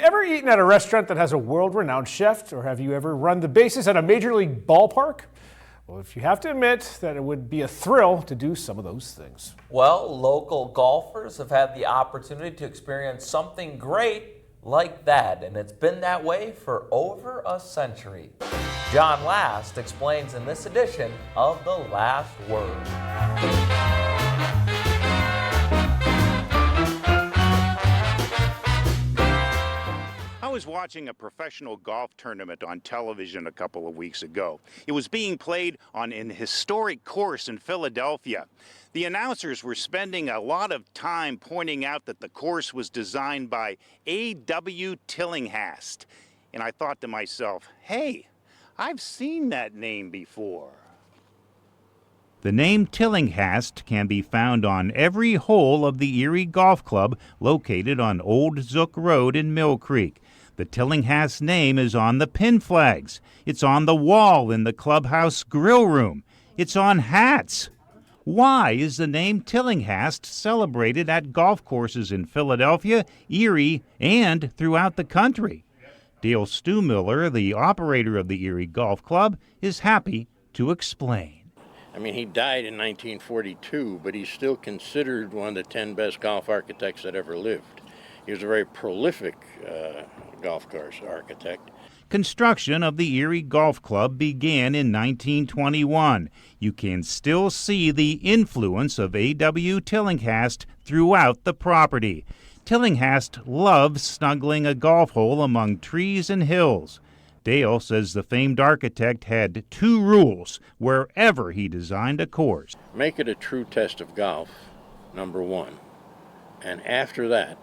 Ever eaten at a restaurant that has a world-renowned chef, or have you ever run the bases at a major league ballpark? Well, if you have to admit that it would be a thrill to do some of those things. Well, local golfers have had the opportunity to experience something great like that, and it's been that way for over a century. John Last explains in this edition of The Last Word. I was watching a professional golf tournament on television a couple of weeks ago. It was being played on an historic course in Philadelphia. The announcers were spending a lot of time pointing out that the course was designed by A.W. Tillinghast. And I thought to myself, hey, I've seen that name before. The name Tillinghast can be found on every hole of the Erie Golf Club located on Old Zook Road in Mill Creek. The Tillinghast name is on the pin flags. It's on the wall in the clubhouse grill room. It's on hats. Why is the name Tillinghast celebrated at golf courses in Philadelphia, Erie, and throughout the country? Dale Stewmiller, the operator of the Erie Golf Club, is happy to explain. I mean, he died in 1942, but he's still considered one of the 10 best golf architects that ever lived. He was a very prolific golf course architect. Construction of the Erie Golf Club began in 1921. You can still see the influence of A.W. Tillinghast throughout the property. Tillinghast loves snuggling a golf hole among trees and hills. Dale says the famed architect had two rules wherever he designed a course. Make it a true test of golf, number one. And after that,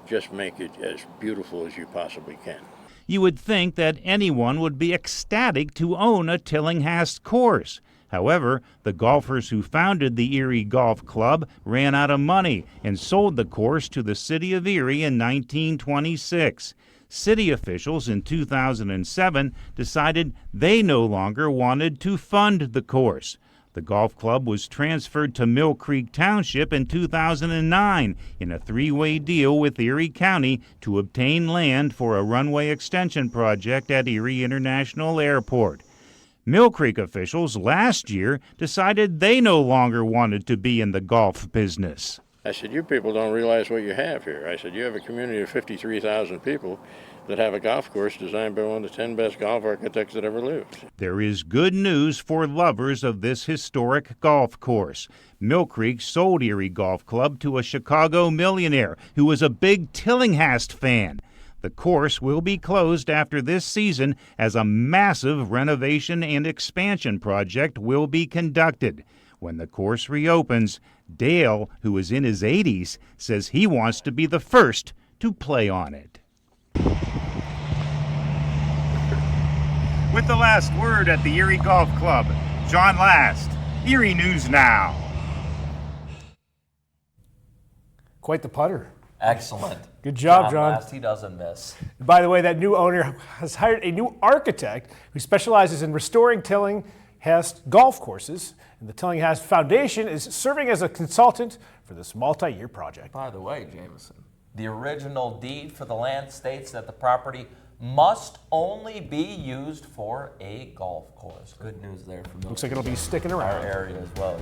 just make it as beautiful as you possibly can. You would think that anyone would be ecstatic to own a Tillinghast course. However, the golfers who founded the Erie Golf Club ran out of money and sold the course to the city of Erie in 1926. City officials in 2007 decided they no longer wanted to fund the course. The golf club was transferred to Mill Creek Township in 2009 in a three-way deal with Erie County to obtain land for a runway extension project at Erie International Airport. Mill Creek officials last year decided they no longer wanted to be in the golf business. I said, you people don't realize what you have here. I said, you have a community of 53,000 people that have a golf course designed by one of the 10 best golf architects that ever lived. There is good news for lovers of this historic golf course. Mill Creek sold Erie Golf Club to a Chicago millionaire who was a big Tillinghast fan. The course will be closed after this season as a massive renovation and expansion project will be conducted. When the course reopens, Dale, who is in his 80s, says he wants to be the first to play on it. With the last word at the Erie Golf Club, John Last, Erie News Now. Quite the putter. Excellent. Good job, John. Last, he doesn't miss. By the way, that new owner has hired a new architect who specializes in restoring Tillinghast golf courses, and the Tillinghast Foundation is serving as a consultant for this multi-year project. By the way, Jameson, the original deed for the land states that the property must only be used for a golf course. Good news there for Looks like it'll be sticking around. Our area as well.